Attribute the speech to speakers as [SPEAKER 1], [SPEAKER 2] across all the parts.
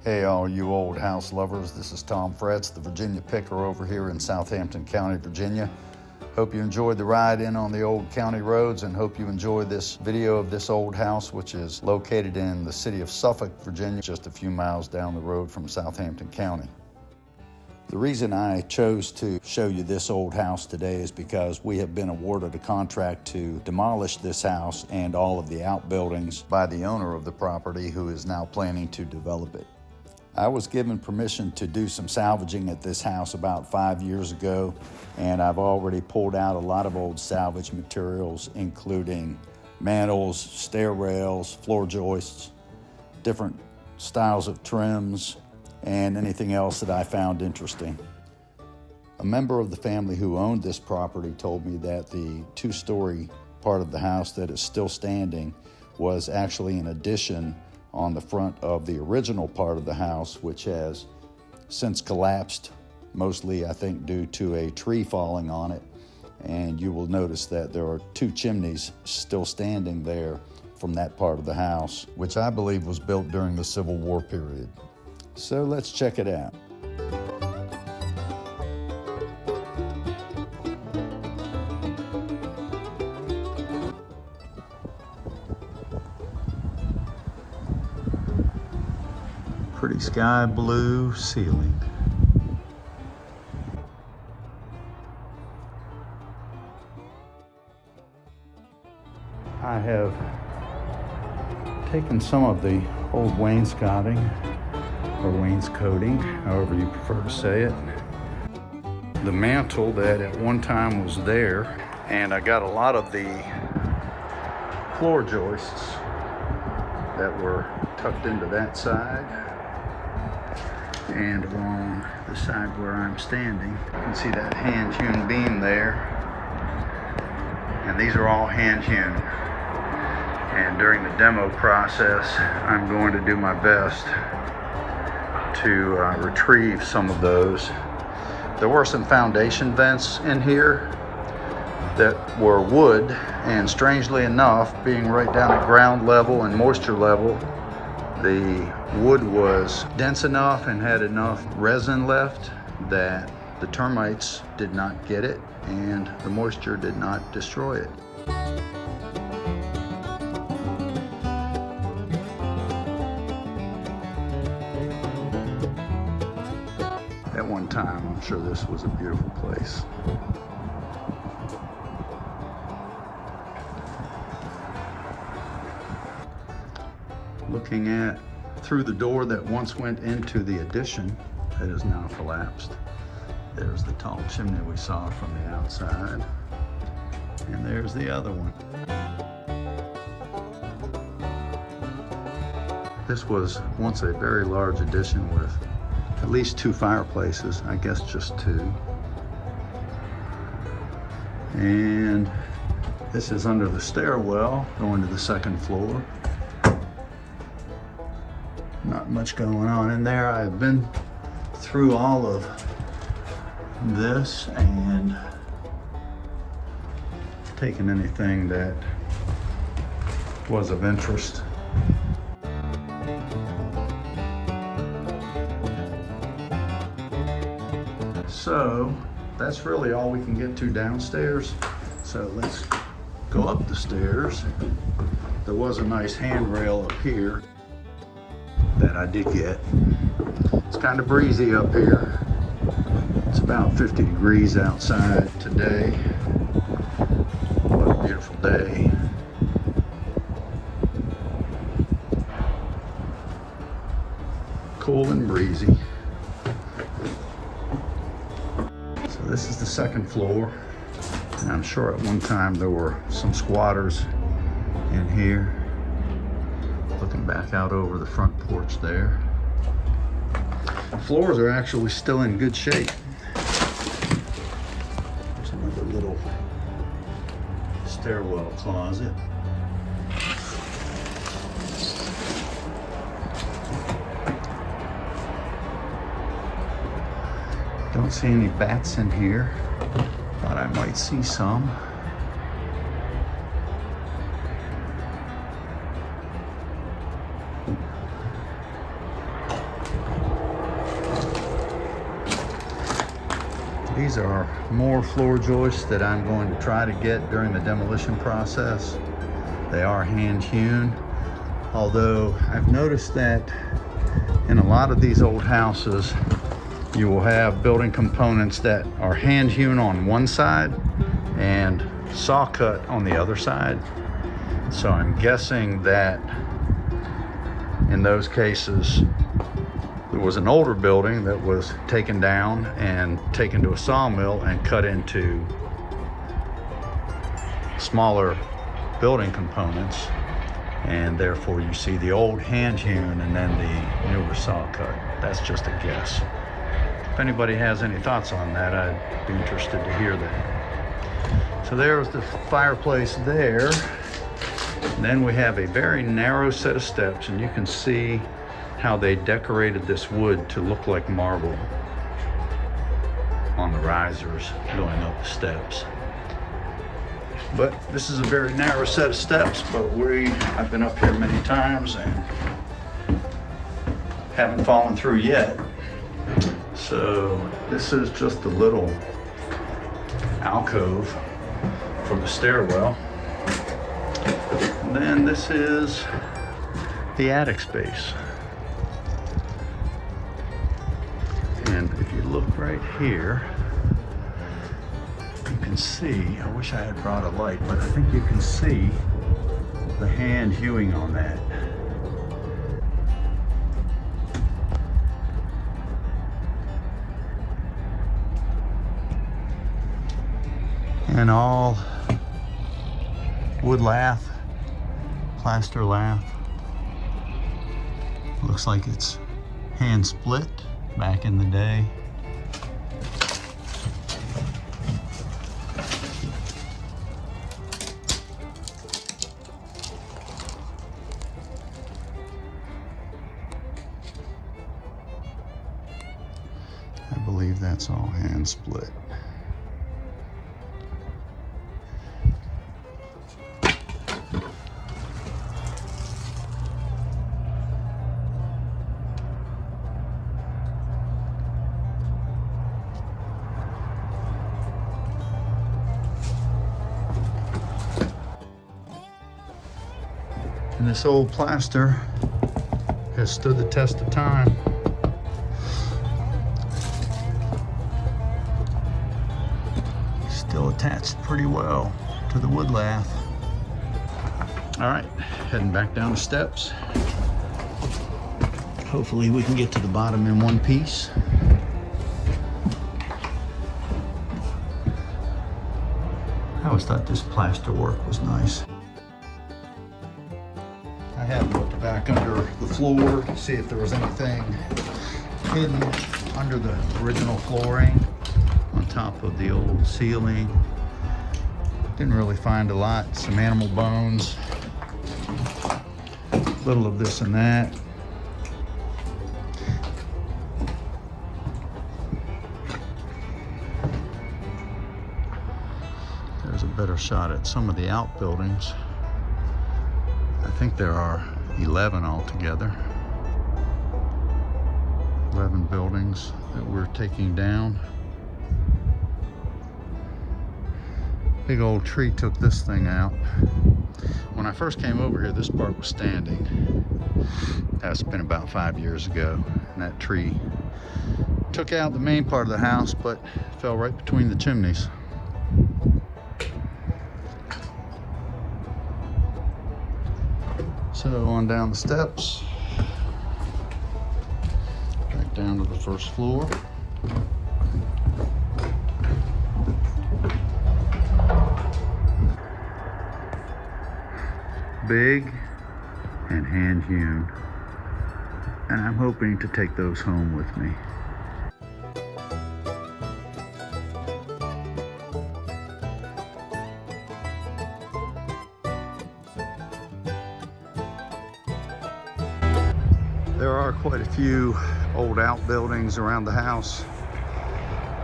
[SPEAKER 1] Hey all you old house lovers, this is Tom Fretz, the Virginia Picker over here in Southampton County, Virginia. Hope you enjoyed the ride in on the old county roads and hope you enjoyed this video of this old house, which is located in the city of Suffolk, Virginia, just a few miles down the road from Southampton County. The reason I chose to show you this old house today is because we have been awarded a contract to demolish this house and all of the outbuildings by the owner of the property, who is now planning to develop it. I was given permission to do some salvaging at this house about 5 years ago, and I've already pulled out a lot of old salvage materials, including mantles, stair rails, floor joists, different styles of trims, and anything else that I found interesting. A member of the family who owned this property told me that the two-story part of the house that is still standing was actually an addition on the front of the original part of the house, which has since collapsed, mostly I think due to a tree falling on it. And you will notice that there are two chimneys still standing there from that part of the house, which I believe was built during the Civil War period. So let's check it out. Pretty sky blue ceiling. I have taken some of the old wainscoting, or wainscoting, however you prefer to say it. The mantle that at one time was there, and I got a lot of the floor joists that were tucked into that side. And along the side where I'm standing, you can see that hand-hewn beam there. And these are all hand-hewn. And during the demo process, I'm going to do my best to retrieve some of those. There were some foundation vents in here that were wood, and strangely enough, being right down at ground level and moisture level, the wood was dense enough and had enough resin left that the termites did not get it and the moisture did not destroy it. At one time, I'm sure this was a beautiful place. Looking at through the door that once went into the addition that is now collapsed. There's the tall chimney we saw from the outside. And there's the other one. This was once a very large addition with at least 2 fireplaces, I guess just 2. And this is under the stairwell going to the second floor. Not much going on in there. I've been through all of this and taken anything that was of interest. So that's really all we can get to downstairs. So let's go up the stairs. There was a nice handrail up here that I did get. It's kind of breezy up here. It's about 50 degrees outside today. What a beautiful day. Cool and breezy. So this is the second floor. And I'm sure at one time there were some squatters in here. Looking back out over the front porch there. The floors are actually still in good shape. There's another little stairwell closet. Don't see any bats in here. Thought I might see some. These are more floor joists that I'm going to try to get during the demolition process. They are hand hewn, although I've noticed that in a lot of these old houses, you will have building components that are hand hewn on one side and saw cut on the other side. So I'm guessing that in those cases, there was an older building that was taken down and taken to a sawmill and cut into smaller building components, and therefore you see the old hand hewn and then the newer saw cut. That's just a guess. If anybody has any thoughts on that, I'd be interested to hear that. So there's the fireplace there. And then we have a very narrow set of steps, and you can see how they decorated this wood to look like marble on the risers going up the steps. But this is a very narrow set of steps, but I've been up here many times and haven't fallen through yet. So this is just a little alcove for the stairwell. And then this is the attic space. And if you look right here, you can see, I wish I had brought a light, but I think you can see the hand hewing on that. And all wood lath, plaster lath. Looks like it's hand split back in the day. I believe that's all hand split. And this old plaster has stood the test of time. Still attached pretty well to the wood lath. All right, heading back down the steps. Hopefully we can get to the bottom in one piece. I always thought this plaster work was nice. I had looked back under the floor to see if there was anything hidden under the original flooring on top of the old ceiling. Didn't really find a lot. Some animal bones, a little of this and that. There's a better shot at some of the outbuildings. I think there are 11 altogether. 11 buildings that we're taking down. Big old tree took this thing out. When I first came over here, this part was standing. That's been about 5 years ago. And that tree took out the main part of the house, but fell right between the chimneys. So on down the steps, back down to the first floor. Big and hand hewn, and I'm hoping to take those home with me. There are quite a few old outbuildings around the house.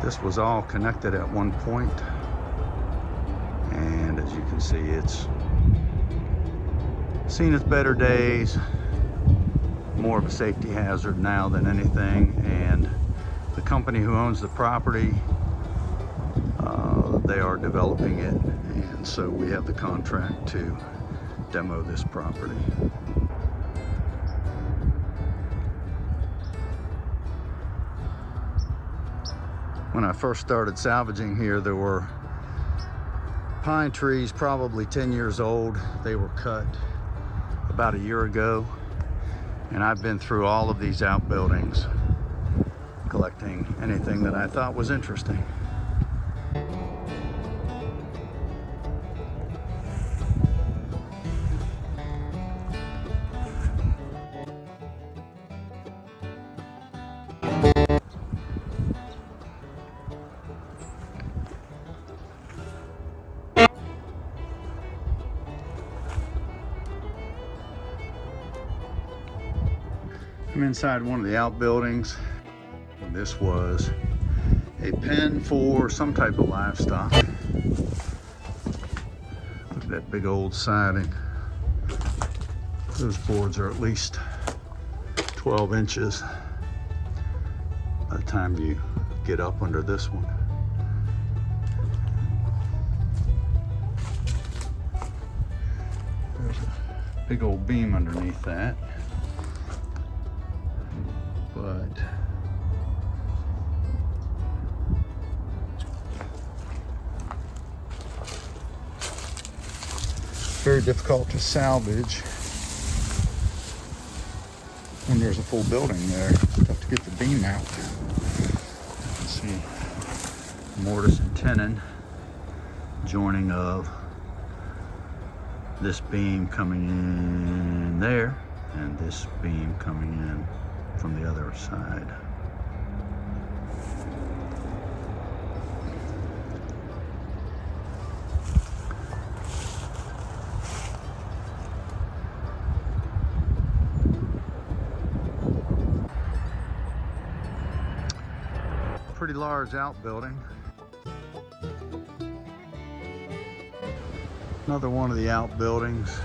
[SPEAKER 1] This was all connected at one point, and as you can see, it's seen its better days. More of a safety hazard now than anything, and the company who owns the property they are developing it, and so we have the contract to demo this property. When I first started salvaging here, there were pine trees, probably 10 years old. They were cut about a year ago, and I've been through all of these outbuildings, collecting anything that I thought was interesting. I'm inside one of the outbuildings. This was a pen for some type of livestock. Look at that big old siding. Those boards are at least 12 inches by the time you get up under this one. There's a big old beam underneath that. But very difficult to salvage when there's a full building there. You have to get the beam out. Let's see, mortise and tenon joining of this beam coming in there and this beam coming in from the other side. Pretty large outbuilding. Another one of the outbuildings.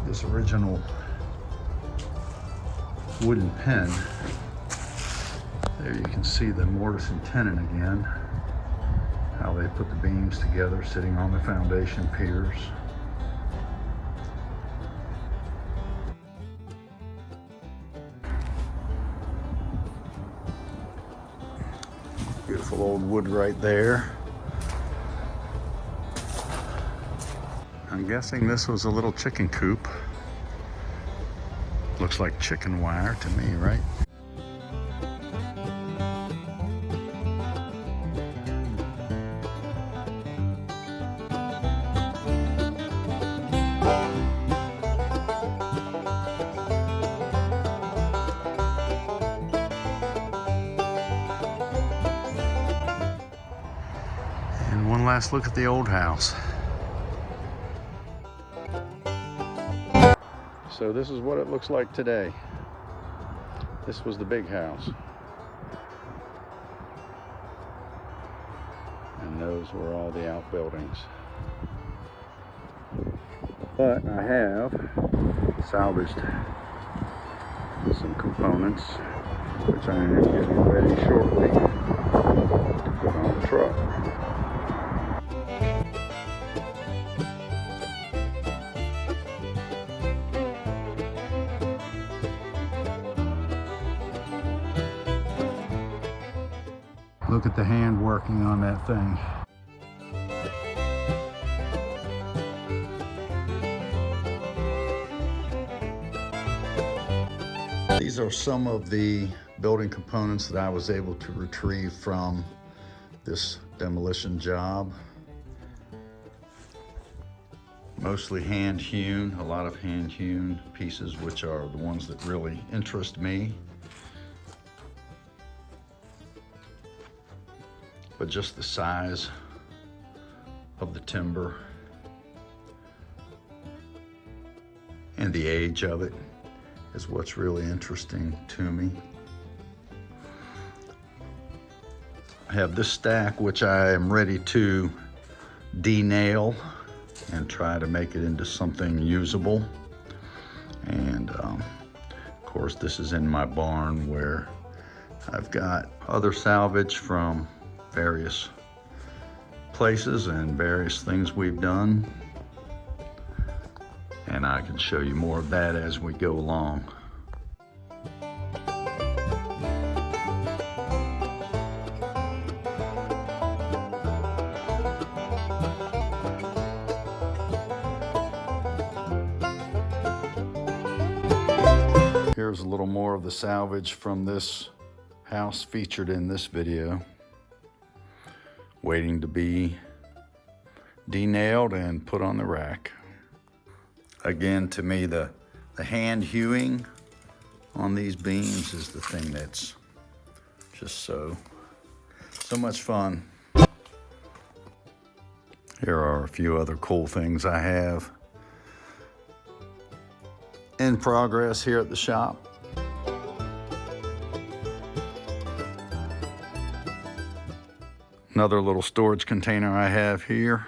[SPEAKER 1] This original wooden pen. There you can see the mortise and tenon again, how they put the beams together sitting on the foundation piers. Beautiful old wood right there. I'm guessing this was a little chicken coop. Looks like chicken wire to me, right? And one last look at the old house. So this is what it looks like today. This was the big house. And those were all the outbuildings. But I have salvaged some components, which I am getting ready shortly to put on the truck. Look at the hand working on that thing. These are some of the building components that I was able to retrieve from this demolition job. Mostly hand hewn, a lot of hand hewn pieces, which are the ones that really interest me. But just the size of the timber and the age of it is what's really interesting to me. I have this stack which I am ready to de-nail and try to make it into something usable. And of course this is in my barn where I've got other salvage from various places and various things we've done. And I can show you more of that as we go along. Here's a little more of the salvage from this house featured in this video, waiting to be de-nailed and put on the rack. Again, to me, the hand hewing on these beams is the thing that's just so much fun. Here are a few other cool things I have in progress here at the shop. Another little storage container I have here.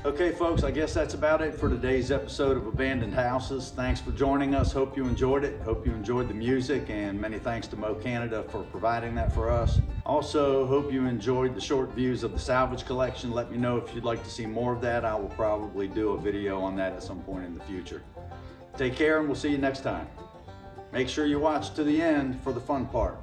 [SPEAKER 1] Okay folks, I guess that's about it for today's episode of Abandoned Houses. Thanks for joining us. Hope you enjoyed it. Hope you enjoyed the music, and many thanks to Mo Canada for providing that for us. Also, hope you enjoyed the short views of the salvage collection. Let me know if you'd like to see more of that. I will probably do a video on that at some point in the future. Take care, and we'll see you next time. Make sure you watch to the end for the fun part.